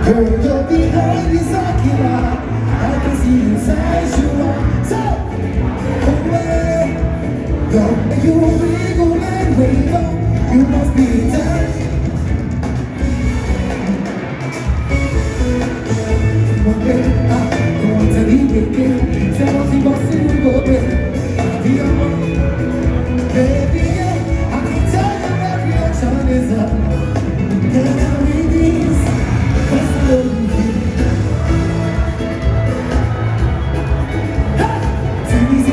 Girl, you're behind this Akira. I can see inside you are. So, away. Don't you wiggle and wiggle. You must be done. I want to leave it again. Say what's the boss in go back. Be a man. Baby, yeah. I can tell you that reaction is up. Can I read this? Cause I love you.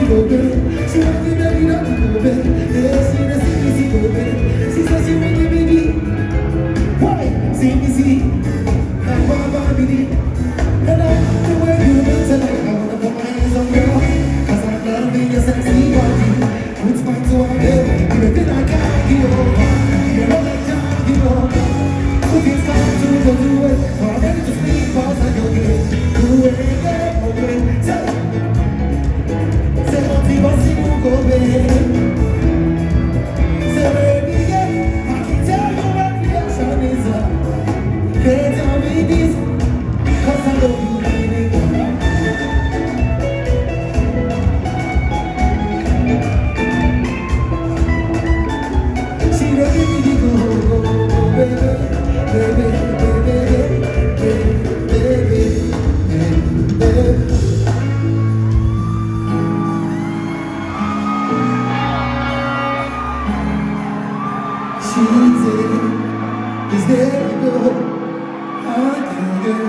Go back. She wants me baby not to go back. Yeah, she does see me go back. She says she want me baby. Why? See me see. I'm a baby. And I love the way you look tonight. I wanna put my hands on you. Cause I'm loving your sexy body. Put my to our bed. Even I can't get over. You know I can't get over. If it's time to go do it. I'm ready to sleep. Cause I go get it. Do it again. Okay. Say what's in your go back. So baby, yeah, I can tell you what reaction is up. Can't tell me this, cause I love you, baby. She don't give me the go, baby, baby, baby, baby, baby, baby. Is there to go? I can't get.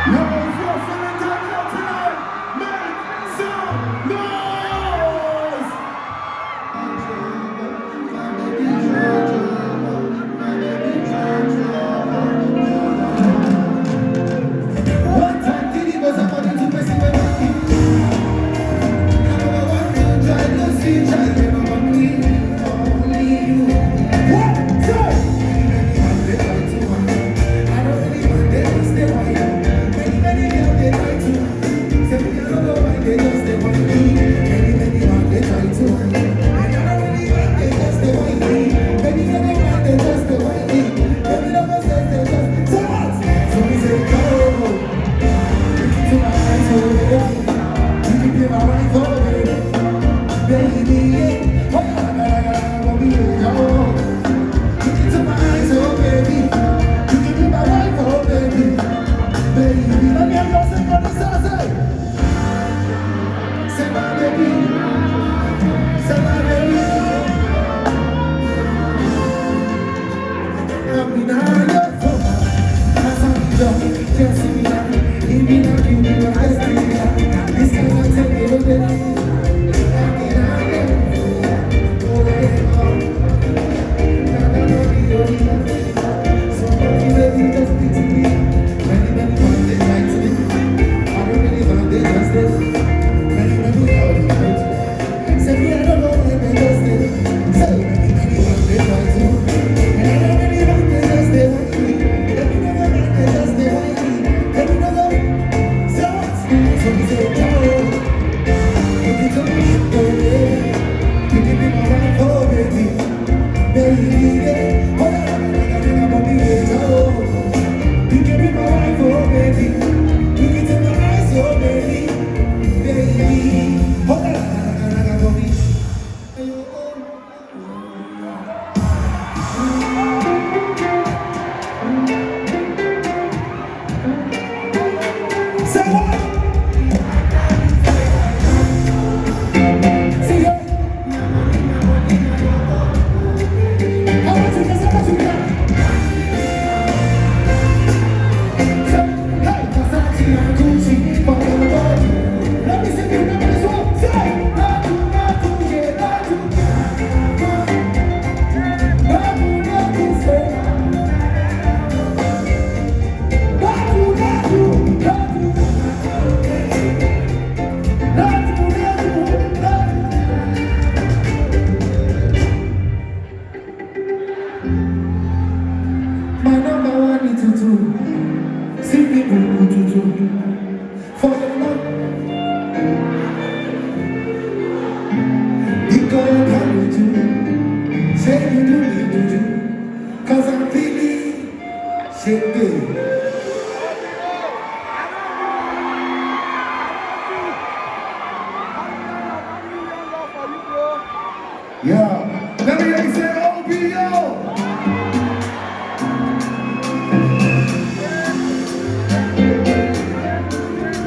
Yo, if you're feeling down here tonight, make some noise! One time, Diddy was up on into Messi when I keep. I want to try to see, try to remember me. Yeah. Let me hear you say OBO.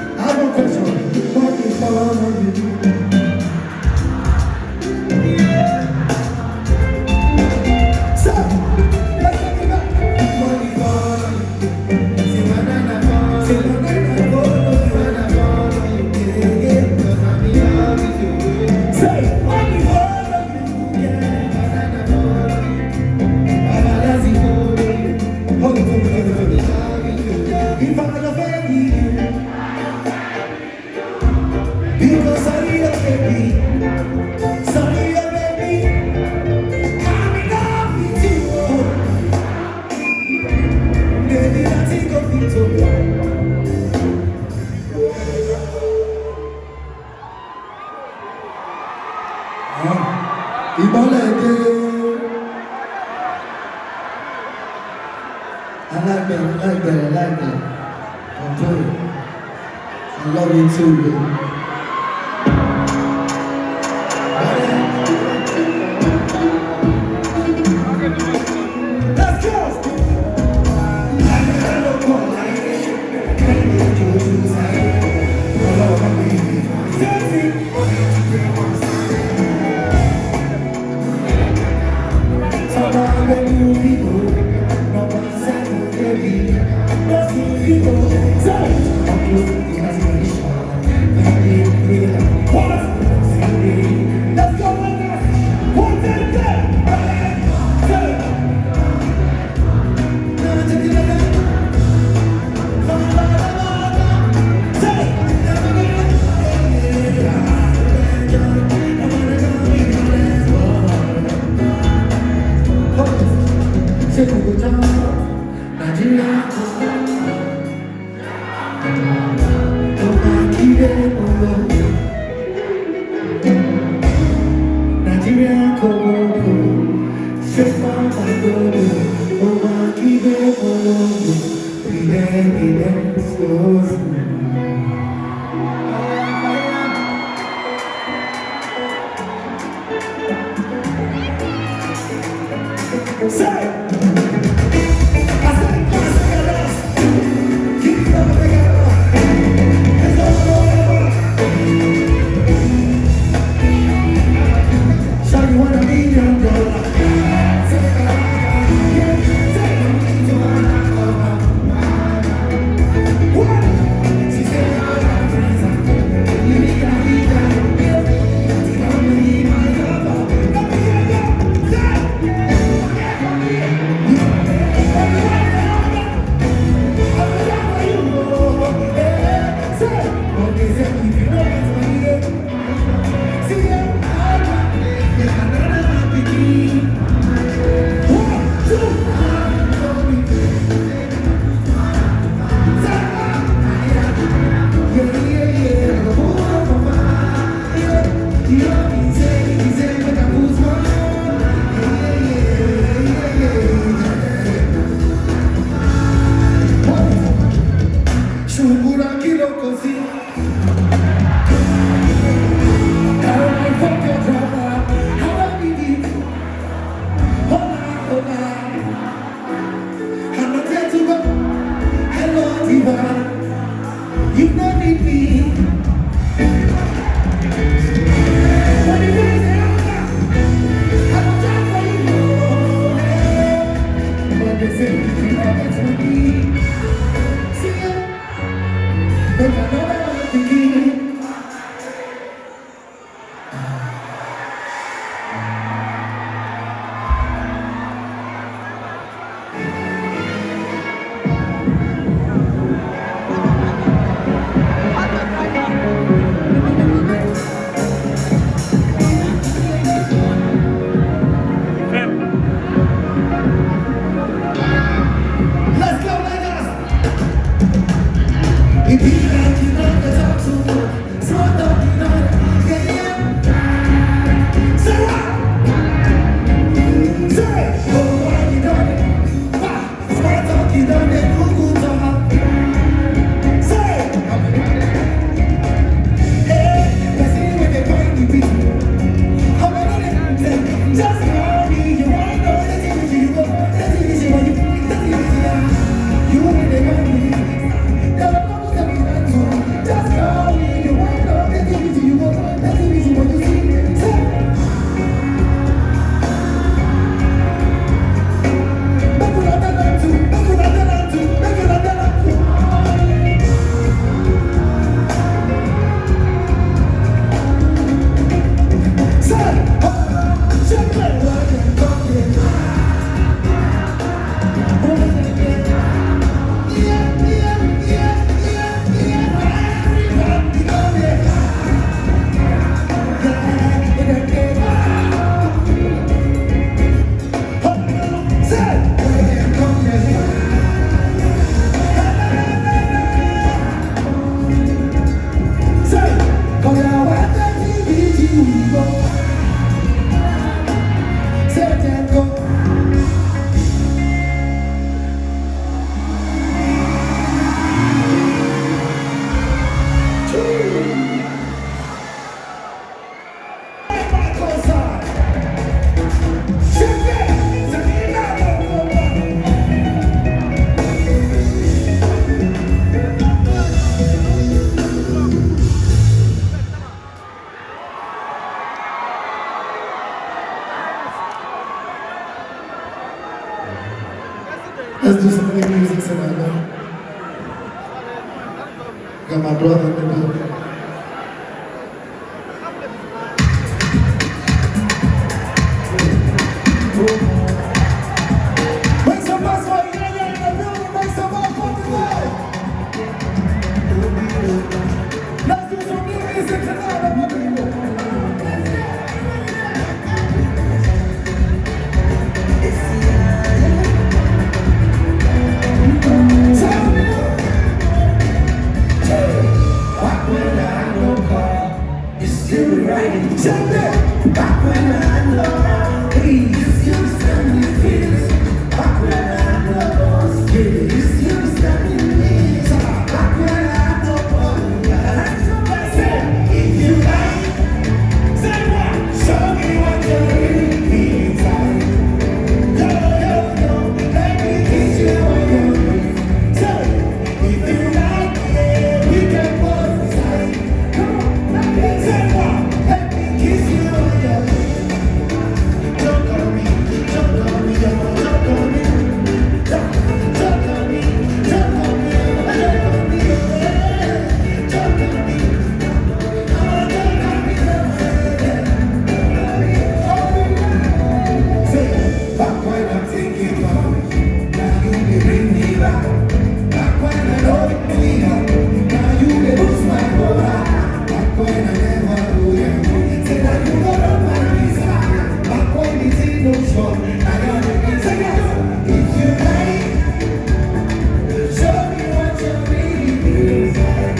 I have a question. What is on you? Because I need a baby, sorry a baby, coming up with you, baby I think of it all. I like that. I'm doing it. I love you too, baby. You know me. If you like, you know. my brother in the building. Make some noise for Yaya in the building. Make some more fucking noise. Let's do some new music tonight, my people. Back when I had no car, you still riding. Back when I had no hey, you still standing feelings. Back when I had no boss, yeah, you still standing me. Back when I had no car, say, if you like, say what? Show me what you're really feeling like. Yo, yo, yo, let me kiss you on your lips. Say, if you like, yeah, we can both decide. Come on, say what? Let me kiss you on your lips. Don't call me, don't call me, don't call me. Don't call me, don't call me, don't call me. Don't call me, say, back when I'm thinking about, now you dey bring me back. Back when I don't feel up, now you dey boost my moral. Back when I never do you, say that you got on my visa. Back when the thing no sure, I got the visa. If you like, show me what you really feel inside.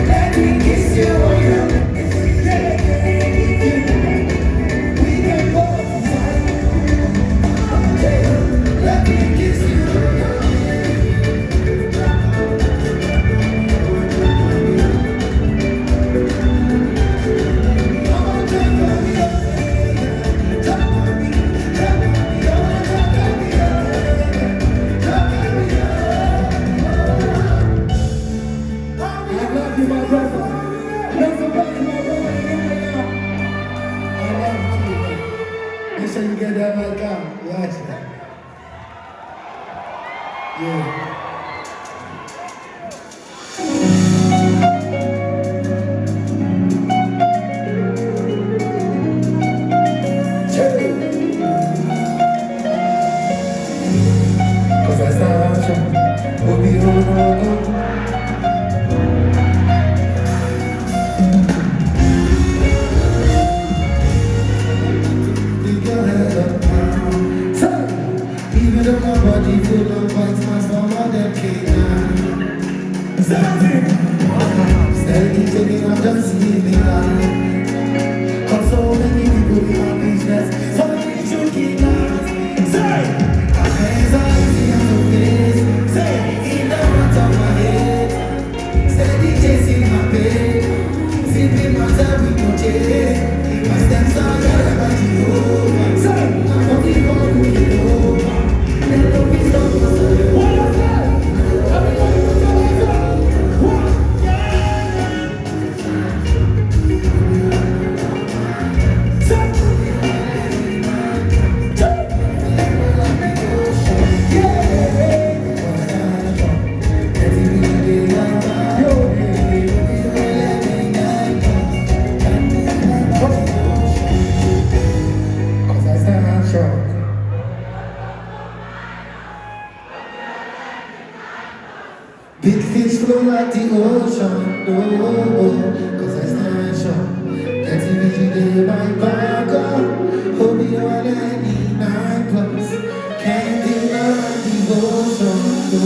Let me kiss you on your lips. Yeah, if you like, we can go inside. Let me kiss you on your lips. I love you, my brother. Make some noise, my brother. I love you. Make sure you get that mic out. Watch that. Yeah. Cause I start to be on. Even though my body full of bites, my stomach them canine. Steady taking on just living life. Cause so many people in my business, so many choking lines. Say, my hands are easy on the face. Say, in the front of my head. Steady chasing my pain. Sipping my time with no chase. My steps are better by Jehovah. Say, I'm fucking on with Jehovah. Let the peace of God. What I say? Everybody put your hands up. What? Big fish flow like the ocean, no, cause I stand strong. That TV day my back up, hold me on any 9+. Can't deny my devotion, no.